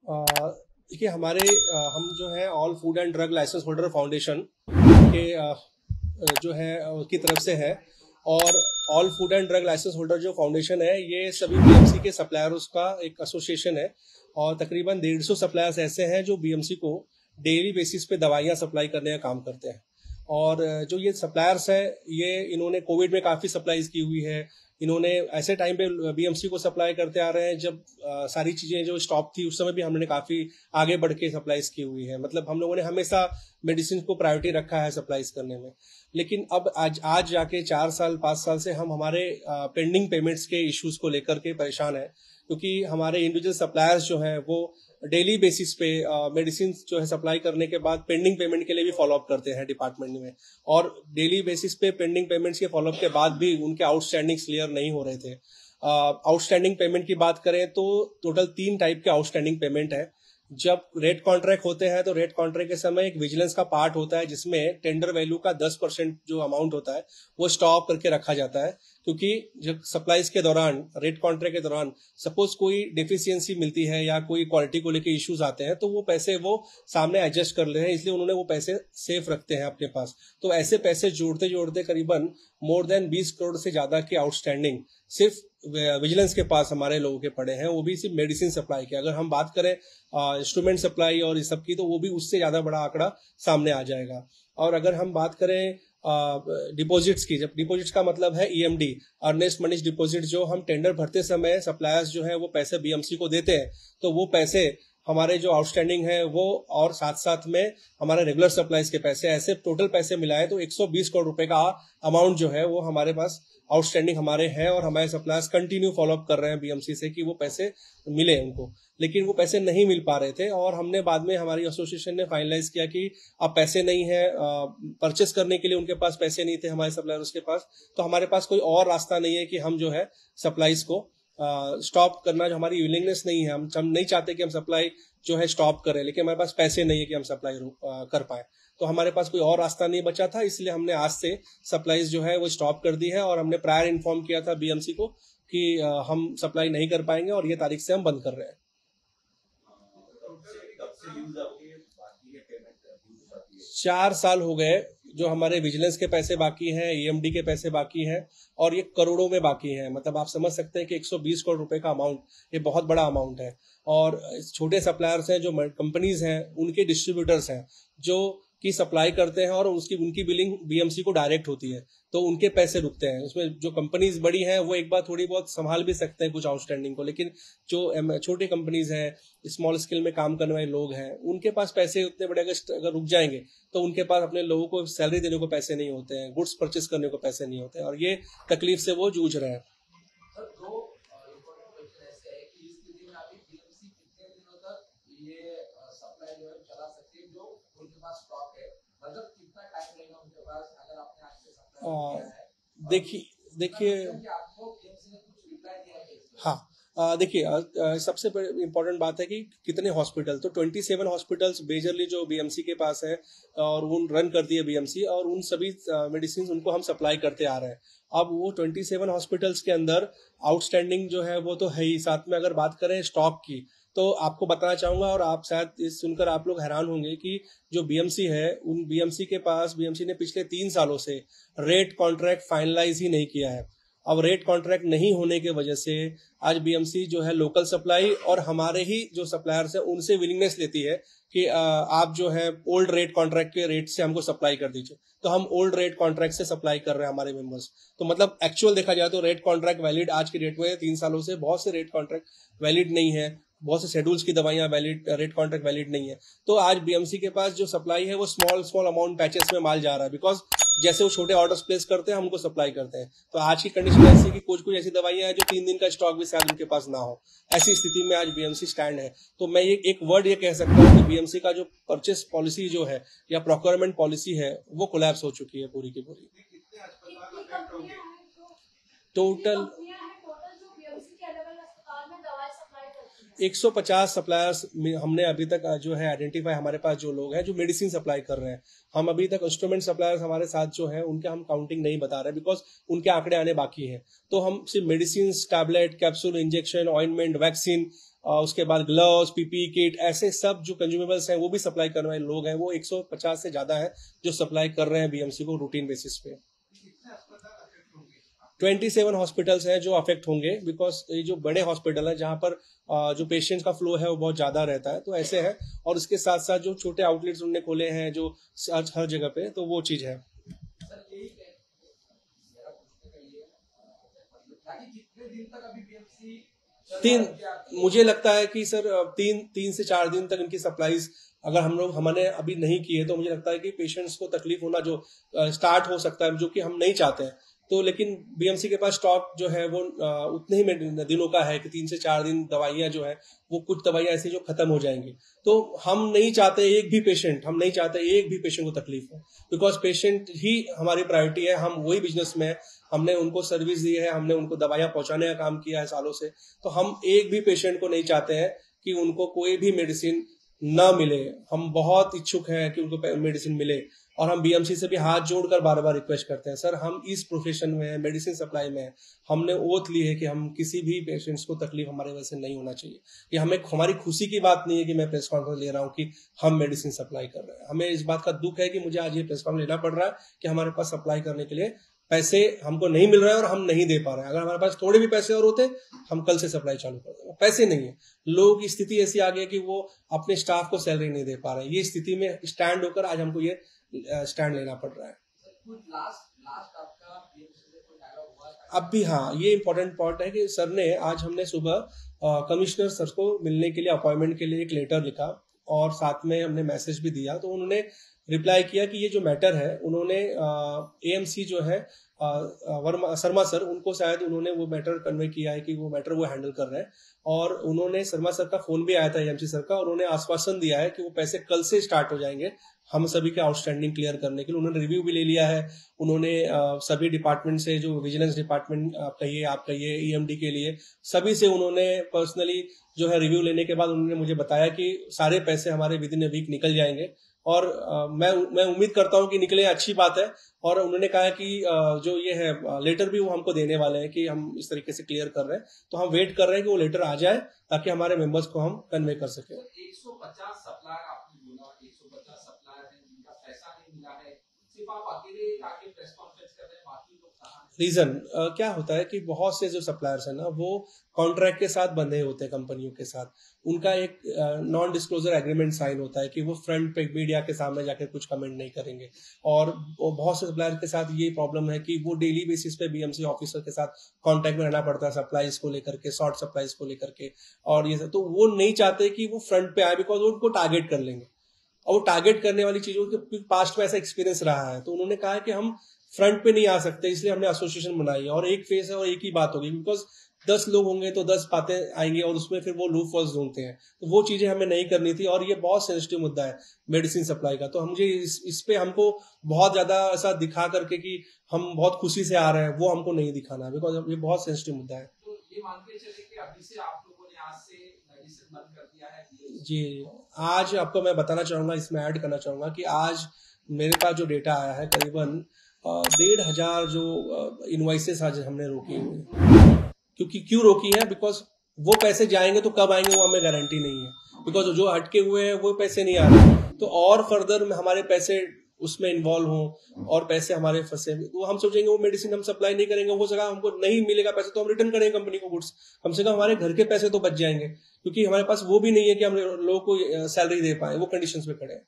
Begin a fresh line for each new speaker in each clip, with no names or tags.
देखिए हम जो है all food and drug licence holder foundation के जो है की तरफ से है। और all food and drug licence holder जो फाउंडेशन है, ये सभी बीएमसी के सप्लायर्स का एक एसोसिएशन है। और तकरीबन 150 सप्लायर्स ऐसे हैं जो बीएमसी को डेली बेसिस पे दवाइयाँ सप्लाई करने का काम करते हैं। और जो ये सप्लायर्स है, ये इन्होंने कोविड में काफ़ी सप्लाईज की हुई है। इन्होंने ऐसे टाइम पे बीएमसी को सप्लाई करते आ रहे हैं जब सारी चीज़ें जो स्टॉप थी उस समय भी हमने काफ़ी आगे बढ़ के सप्लाईज की हुई है। मतलब हम लोगों ने हमेशा मेडिसिन को प्रायोरिटी रखा है सप्लाईज करने में। लेकिन अब आज जाके 4 साल 5 साल से हम हमारे पेंडिंग पेमेंट्स के इश्यूज को लेकर के परेशान है, क्योंकि हमारे इंडिविजुअल सप्लायर्स जो हैं वो डेली बेसिस पे मेडिसिन जो है सप्लाई करने के बाद पेंडिंग पेमेंट के लिए भी फॉलोअप करते हैं डिपार्टमेंट में। और डेली बेसिस पे पेंडिंग पेमेंट्स के फॉलोअप के बाद भी उनके आउटस्टैंडिंग क्लियर नहीं हो रहे थे। आउटस्टैंडिंग पेमेंट की बात करें तो टोटल 3 टाइप के आउटस्टैंडिंग पेमेंट है। जब रेट कॉन्ट्रैक्ट होते हैं तो रेट कॉन्ट्रैक्ट के समय एक विजिलेंस का पार्ट होता है जिसमें टेंडर वैल्यू का 10% जो अमाउंट होता है वो स्टॉप करके रखा जाता है। क्योंकि जब सप्लाईज के दौरान, रेट कॉन्ट्रैक्ट के दौरान सपोज कोई डिफिशियंसी मिलती है या कोई क्वालिटी को लेकर इश्यूज आते हैं तो वो पैसे वो सामने एडजस्ट कर ले हैं, इसलिए उन्होंने वो पैसे सेफ रखते हैं अपने पास। तो ऐसे पैसे जोड़ते जोड़ते करीबन मोर देन 20 करोड़ से ज्यादा के आउटस्टैंडिंग सिर्फ विजिलेंस के पास हमारे लोगों के पड़े हैं, वो भी सिर्फ मेडिसिन सप्लाई के। अगर हम बात करें इंस्ट्रूमेंट सप्लाई और इस सब की, तो वो भी उससे ज्यादा बड़ा आंकड़ा सामने आ जाएगा। और अगर हम बात करें डिपॉजिट्स की, जब डिपॉजिट्स का मतलब है ईएमडी, अर्नेस्ट मनीज डिपॉजिट, जो हम टेंडर भरते समय सप्लायर्स जो है वो पैसे बीएमसी को देते हैं, तो वो पैसे हमारे जो आउटस्टैंडिंग है वो, और साथ साथ में हमारे रेगुलर सप्लाईज के पैसे, ऐसे टोटल पैसे मिलाए तो 120 करोड़ रुपए का अमाउंट जो है वो हमारे पास आउटस्टैंडिंग हमारे हैं। और हमारे सप्लायर्स कंटिन्यू फॉलोअप कर रहे हैं बीएमसी से कि वो पैसे मिले उनको, लेकिन वो पैसे नहीं मिल पा रहे थे। और हमने बाद में, हमारी एसोसिएशन ने फाइनलाइज किया कि अब पैसे नहीं है, परचेस करने के लिए उनके पास पैसे नहीं थे हमारे सप्लायर्स के पास, तो हमारे पास कोई और रास्ता नहीं है कि हम जो है सप्लाईज को स्टॉप करना, जो हमारी विलिंगनेस नहीं है, हम नहीं चाहते कि हम सप्लाई जो है स्टॉप करें, लेकिन हमारे पास पैसे नहीं है कि हम सप्लाई कर पाए। तो हमारे पास कोई और रास्ता नहीं बचा था, इसलिए हमने आज से सप्लाईज जो है वो स्टॉप कर दी है। और हमने प्रायर इन्फॉर्म किया था बीएमसी को कि हम सप्लाई नहीं कर पाएंगे और ये तारीख से हम बंद कर रहे हैं। 4 साल हो गए जो हमारे विजिलेंस के पैसे बाकी हैं, ईएमडी के पैसे बाकी हैं, और ये करोड़ों में बाकी हैं। मतलब आप समझ सकते हैं कि 120 करोड़ रुपए का अमाउंट, ये बहुत बड़ा अमाउंट है। और छोटे सप्लायर्स हैं, जो कंपनीज हैं, उनके डिस्ट्रीब्यूटर्स हैं जो की सप्लाई करते हैं और उनकी बिलिंग बीएमसी को डायरेक्ट होती है, तो उनके पैसे रुकते हैं। उसमें जो कंपनीज बड़ी हैं वो एक बार थोड़ी बहुत संभाल भी सकते हैं कुछ आउटस्टैंडिंग को, लेकिन जो छोटी कंपनीज हैं, स्मॉल स्केल में काम करने वाले लोग हैं, उनके पास पैसे उतने बड़े अगर रुक जाएंगे तो उनके पास अपने लोगों को सैलरी देने को पैसे नहीं होते हैं, गुड्स परचेस करने को पैसे नहीं होते हैं, और ये तकलीफ से वो जूझ रहे हैं। देखिए देखिए हाँ, देखिए सबसे इम्पोर्टेंट बात है कि कितने हॉस्पिटल, तो 27 हॉस्पिटल्स मेजरली जो बीएमसी के पास है और उन रन करती है बीएमसी, और उन सभी मेडिसिन उनको हम सप्लाई करते आ रहे हैं। अब वो 27 हॉस्पिटल्स के अंदर आउटस्टैंडिंग जो है वो तो है ही, साथ में अगर बात करें स्टॉक की, तो आपको बताना चाहूंगा, और आप शायद इस सुनकर आप लोग हैरान होंगे कि जो बीएमसी है, उन बीएमसी ने पिछले 3 सालों से रेट कॉन्ट्रैक्ट फाइनलाइज ही नहीं किया है। अब रेट कॉन्ट्रैक्ट नहीं होने के वजह से आज बीएमसी जो है लोकल सप्लाई और हमारे ही जो सप्लायर्स है उनसे विलिंगनेस लेती है कि आप जो है ओल्ड रेट कॉन्ट्रैक्ट के रेट से हमको सप्लाई कर दीजिए, तो हम ओल्ड रेट कॉन्ट्रैक्ट से सप्लाई कर रहे हैं हमारे मेंबर्स। तो मतलब एक्चुअल देखा जाए तो रेट कॉन्ट्रैक्ट वैलिड आज की डेट में 3 सालों से बहुत से रेट कॉन्ट्रैक्ट वैलिड नहीं है, बहुत से शेड्यूल्स की दवाइयां वैलिड, रेट कॉन्ट्रैक्ट वैलिड नहीं है। तो आज बीएमसी के पास जो सप्लाई है वो स्मॉल अमाउंट पैचेस में माल जा रहा है, बिकॉज जैसे वो छोटे ऑर्डर्स प्लेस करते हैं हम उनको सप्लाई करते हैं। तो आज की कंडीशन ऐसी है कि कुछ ऐसी दवाइयां हैं जो 3 दिन का स्टॉक भी शायद उनके पास ना हो, ऐसी स्थिति में आज बीएमसी स्टैंड है। तो मैं ये एक वर्ड ये कह सकता हूँ कि बीएमसी का जो परचेस पॉलिसी जो है या प्रोक्योरमेंट पॉलिसी है वो कोलैप्स हो चुकी है पूरी की पूरी। टोटल 150 सप्लायर्स हमने अभी तक जो है आइडेंटिफाई, हमारे पास जो लोग हैं जो मेडिसिन सप्लाई कर रहे हैं। हम अभी तक इंस्ट्रूमेंट सप्लायर्स हमारे साथ जो है उनके हम काउंटिंग नहीं बता रहे बिकॉज उनके आंकड़े आने बाकी हैं। तो हम सिर्फ medicine, tablet, capsule, injection, ointment, vaccine उसके बाद ग्लव्स, पीपीई किट, ऐसे सब जो कंज्यूमेबल्स हैं वो भी सप्लाई करने वाले लोग हैं, वो 150 से ज्यादा है जो सप्लाई कर रहे हैं बीएमसी को रूटीन बेसिस पे। 27 हॉस्पिटल्स हैं जो अफेक्ट होंगे, बिकॉज ये जो बड़े हॉस्पिटल है जहां पर जो पेशेंट का फ्लो है वो बहुत ज्यादा रहता है, तो ऐसे है। और इसके साथ साथ जो छोटे आउटलेट्स उन्होंने खोले हैं जो हर जगह पे, तो वो चीज है। मुझे लगता है कि सर 3 से 4 दिन तक इनकी सप्लाईज अगर हमने अभी नहीं की है, तो मुझे लगता है कि पेशेंट्स को तकलीफ होना जो स्टार्ट हो सकता है, जो कि हम नहीं चाहते हैं। तो लेकिन बीएमसी के पास स्टॉक जो है वो उतने ही दिनों का है कि 3 से 4 दिन दवाइयां जो है वो कुछ दवाइयां ऐसी जो खत्म हो जाएंगी। तो हम नहीं चाहते एक भी पेशेंट को तकलीफ हो, बिकॉज पेशेंट ही हमारी प्रायोरिटी है। हम वही बिजनेस में है, हमने उनको सर्विस दी है, हमने उनको दवाइयां पहुंचाने का काम किया है सालों से। तो हम एक भी पेशेंट को नहीं चाहते हैं कि उनको कोई भी मेडिसिन न मिले। हम बहुत इच्छुक हैं कि उनको मेडिसिन मिले, और हम बीएमसी से भी हाथ जोड़कर बार बार रिक्वेस्ट करते हैं, सर हम इस प्रोफेशन में है, मेडिसिन सप्लाई में है, हमने ओथ ली है कि हम किसी भी पेशेंट्स को तकलीफ हमारे वजह से नहीं होना चाहिए। ये हमारी खुशी की बात नहीं है कि मैं प्रेस कॉन्फ्रेंस ले रहा हूँ कि हम मेडिसिन सप्लाई कर रहे हैं। हमें इस बात का दुख है कि मुझे आज ये प्रेस कॉन्फ्रेंस लेना पड़ रहा है कि हमारे पास सप्लाई करने के लिए पैसे हमको नहीं मिल रहे हैं और हम नहीं दे पा रहे हैं। अगर हमारे पास थोड़े भी पैसे और होते हम कल से सप्लाई चालू कर देंगे। पैसे नहीं है, लोगों की स्थिति ऐसी आ गई है कि वो अपने स्टाफ को सैलरी नहीं दे पा रहे हैं। ये स्थिति में स्टैंड होकर आज हमको ये स्टैंड लेना पड़ रहा है। अब भी हाँ, ये इम्पोर्टेंट पॉइंट है कि सर ने आज हमने सुबह कमिश्नर सर को मिलने के लिए अपॉइंटमेंट के लिए एक लेटर लिखा, और साथ में हमने मैसेज भी दिया। तो उन्होंने रिप्लाई किया कि ये जो मैटर है, उन्होंने एएमसी जो है शर्मा सर, उनको शायद उन्होंने वो मैटर कन्वे किया है कि वो मैटर वो हैंडल कर रहे हैं। और उन्होंने शर्मा सर का फोन भी आया था एएमसी सर का, और उन्होंने आश्वासन दिया है कि वो पैसे कल से स्टार्ट हो जाएंगे हम सभी के आउटस्टैंडिंग क्लियर करने के लिए। उन्होंने रिव्यू भी ले लिया है। उन्होंने सभी डिपार्टमेंट से, जो विजिलेंस डिपार्टमेंट आप कहिए ईएमडी के लिए, सभी से उन्होंने पर्सनली जो है रिव्यू लेने के बाद उन्होंने मुझे बताया कि सारे पैसे हमारे विद इन ए वीक निकल जाएंगे। और मैं उम्मीद करता हूं कि निकले, अच्छी बात है। और उन्होंने कहा कि जो ये है लेटर भी वो हमको देने वाले हैं कि हम इस तरीके से क्लियर कर रहे हैं। तो हम वेट कर रहे हैं कि वो लेटर आ जाए ताकि हमारे मेंबर्स को हम कन्वे कर सके।
150 सप्लायर आपने बोला, 150 सप्लायर हैं जिनका पैसा नहीं मिला है, सिर्फ आप अकेले आके प्रेस कॉन्फ्रेंस कर रहे हैं, बाकी लोग कहां हैं?
रीजन क्या होता है कि बहुत से जो सप्लायर्स हैं ना, वो कॉन्ट्रैक्ट के साथ बंधे होते हैं कंपनियों के साथ। उनका एक नॉन डिस्क्लोजर एग्रीमेंट साइन होता है कि वो फ्रंट पे मीडिया के सामने जाकर कुछ कमेंट नहीं करेंगे। और बहुत से सप्लायर के साथ ये प्रॉब्लम है कि वो डेली बेसिस पे बीएमसी ऑफिसर के साथ कांटेक्ट में रहना पड़ता है, सप्लाईज को लेकर के, शॉर्ट सप्लाईज को लेकर के। और ये तो वो नहीं चाहते कि वो फ्रंट पे आए, बिकॉज वो उनको टारगेट कर लेंगे, और वो टारगेट करने वाली चीजों के पास्ट में ऐसा एक्सपीरियंस रहा है। तो उन्होंने कहा कि हम फ्रंट पे नहीं आ सकते, इसलिए हमने एसोसिएशन बनाई है। और एक फेस है और एक ही बात होगी, बिकॉज 10 लोग होंगे तो 10 बातें आएंगी, और उसमें फिर वो लूप होल्स ढूंढते हैं। तो वो चीजें हमें नहीं करनी थी, और ये बहुत सेंसिटिव मुद्दा है मेडिसिन सप्लाई का। तो मुझे इस पे हमको बहुत ज्यादा ऐसा दिखा करके कि हम बहुत खुशी से आ रहे हैं, वो हमको नहीं दिखाना है, बिकॉज ये बहुत सेंसिटिव मुद्दा है।
तो ये मान के चलिए कि अभी से आप लोगों ने आज से मेडिसिन बंद कर दिया है?
जी, आज आपको मैं बताना चाहूंगा, इसमें ऐड करना चाहूंगा कि आज मेरे पास जो डेटा आया है, करीबन 1,500 जो इनवॉइसेस आज हमने रोकी हुई। क्योंकि क्यों रोकी है? बिकॉज वो पैसे जाएंगे तो कब आएंगे वो हमें गारंटी नहीं है, बिकॉज जो अटके हुए हैं वो पैसे नहीं आ रहे। तो और फर्दर हमारे पैसे उसमें इन्वॉल्व हों और पैसे हमारे फंसे, तो हम सोचेंगे वो मेडिसिन हम सप्लाई नहीं करेंगे, हो सका हमको नहीं मिलेगा पैसे तो हम रिटर्न करेंगे कंपनी को गुड्स, कम से कम हमारे घर के पैसे तो बच जाएंगे। क्योंकि हमारे पास वो भी नहीं है कि हम लोगों को सैलरी दे पाए, वो कंडीशंस में खड़े हैं।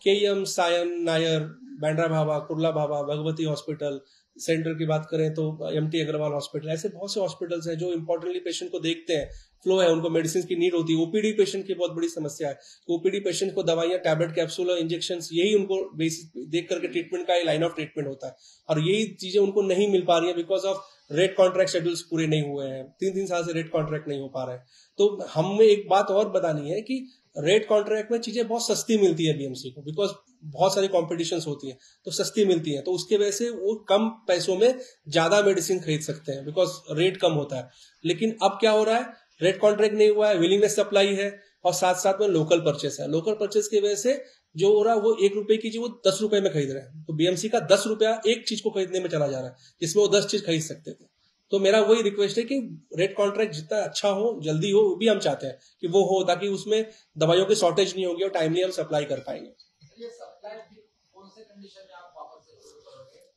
केएम, सायन, नायर, बैंड्रा भाभा, कुर्ला भाभा, भगवती हॉस्पिटल, सेंटर की बात करें तो एमटी अग्रवाल हॉस्पिटल, ऐसे बहुत से हॉस्पिटल्स हैं जो इंपॉर्टेंटली पेशेंट को देखते हैं, फ्लो है, उनको मेडिसिन की नीड होती है। ओपीडी पेशेंट की बहुत बड़ी समस्या है। ओपीडी पेशेंट को दवाइयां, टैबलेट, कैप्सूल और इंजेक्शन, यही उनको देख करके ट्रीटमेंट का लाइन ऑफ ट्रीटमेंट होता है, और यही चीजें उनको नहीं मिल पा रही है because of rate contract schedules पूरे नहीं हुए हैं। 3 साल से रेट कॉन्ट्रैक्ट नहीं हो पा रहे हैं। तो हमें एक बात और बतानी है कि रेट कॉन्ट्रैक्ट में चीजें बहुत सस्ती मिलती है बीएमसी को, बिकॉज बहुत सारी कॉम्पिटिशंस होती है तो सस्ती मिलती है, तो उसके वजह से वो कम पैसों में ज्यादा मेडिसिन खरीद सकते हैं बिकॉज रेट कम होता है। लेकिन अब क्या हो रहा है, रेट कॉन्ट्रैक्ट नहीं हुआ है, विलिंगनेस सप्लाई है, और साथ साथ में लोकल परचेस है। लोकल परचेस की वजह से जो हो रहा है वो 1 रुपए की चीज वो 10 रुपए में खरीद रहे हैं। तो बीएमसी का 10 रुपया एक चीज को खरीदने में चला जा रहा है, जिसमें वो 10 चीज खरीद सकते थे। तो मेरा वही रिक्वेस्ट है कि रेट कॉन्ट्रैक्ट जितना अच्छा हो, जल्दी हो, वो भी हम चाहते हैं कि वो हो, ताकि उसमें दवाइयों की शॉर्टेज नहीं होगी और टाइमली हम सप्लाई कर पाएंगे।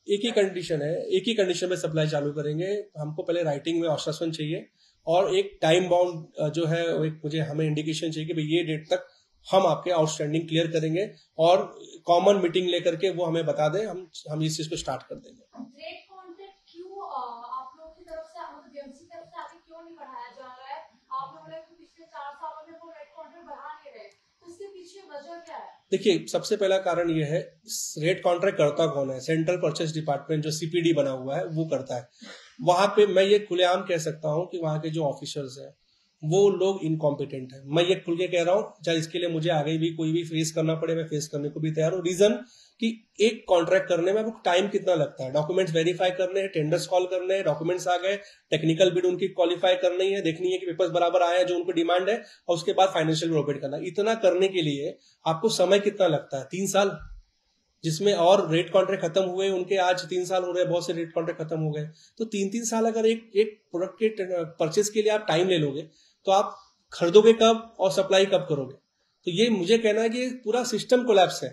एक ही कंडीशन में सप्लाई चालू करेंगे। हमको पहले राइटिंग में आश्वासन चाहिए और एक टाइम बाउंड जो है एक हमें इंडिकेशन चाहिए कि भाई ये डेट तक हम आपके आउटस्टैंडिंग क्लियर करेंगे और कॉमन मीटिंग लेकर के वो हमें बता दें, हम इस चीज को स्टार्ट कर देंगे।
रेट कॉन्ट्रैक्ट क्यों आप लोगों की तरफ से, मतलब बीएमसी तरफ से आगे क्यों नहीं बढ़ाया जा रहा है? आप लोगों ने पिछले 4 सालों में वो रेट कॉन्ट्रैक्ट बढ़ा नहीं रहे, तो इसके पीछे वजह क्या है? देखिए, सबसे पहला कारण ये है, रेट कॉन्ट्रैक्ट करता कौन है? सेंट्रल परचेस डिपार्टमेंट जो सीपीडी बना हुआ है वो करता है। वहां पे मैं ये खुलेआम कह सकता हूँ कि वहां के जो ऑफिसर्स हैं वो लोग इनकॉम्पिटेंट है। मैं ये खुल के कह रहा हूँ, चाहे इसके लिए मुझे आगे भी कोई भी फेस करना पड़े, मैं फेस करने को भी तैयार हूँ। रीजन कि एक कॉन्ट्रैक्ट करने में आपको टाइम कितना लगता है, डॉक्यूमेंट्स वेरीफाई करने हैं, टेंडर्स कॉल करने हैं, डॉक्यूमेंट्स आ गए, टेक्निकल बिड उनकी क्वालिफाई करनी है, देखनी है कि पेपर्स बराबर आए हैं जो उनको डिमांड है, और उसके बाद फाइनेंशियल प्रोवाइड करना। इतना करने के लिए आपको समय कितना लगता है? 3 साल, जिसमें और रेट कॉन्ट्रैक्ट खत्म हुए उनके आज 3 साल हो रहे हैं, बहुत से रेट कॉन्ट्रैक्ट खत्म हो गए। तो 3-3 साल अगर एक प्रोडक्ट के परचेज के लिए आप टाइम ले लोगे तो आप खरीदोगे कब और सप्लाई कब करोगे? तो ये मुझे कहना है कि पूरा सिस्टम कोलैप्स है।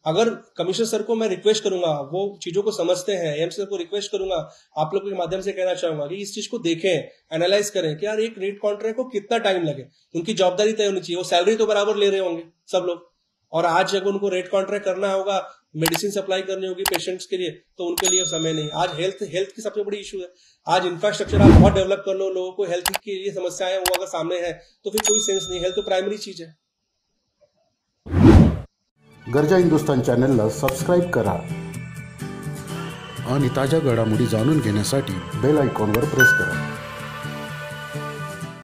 अगर कमिश्नर सर को मैं रिक्वेस्ट करूंगा, वो चीजों को समझते हैं, एएमसी सर को रिक्वेस्ट करूंगा, आप लोगों के माध्यम से कहना चाहूंगा कि इस चीज को देखें, एनालाइज करें कि यार एक रेट कॉन्ट्रैक्ट को कितना टाइम लगे। उनकी जवाबदारी तय होनी चाहिए, वो सैलरी तो बराबर ले रहे होंगे सब लोग, और आज जब उनको रेट कॉन्ट्रैक्ट करना होगा, मेडिसिन सप्लाई करनी होगी पेशेंट्स के लिए, तो उनके लिए समय नहीं। आज हेल्थ की सबसे बड़ी इशू है। आज इंफ्रास्ट्रक्चर आप बहुत डेवलप कर लो, लोगों को हेल्थ की ये समस्याएं वो अगर सामने है तो फिर कोई सेंस नहीं। हेल्थ तो प्राइमरी चीज है।
गरजा हिंदुस्तान चॅनलला सबस्क्राईब करा आणि ताज्या घडामोडी जाणून घेण्यासाठी बेल आयकॉनवर प्रेस करा।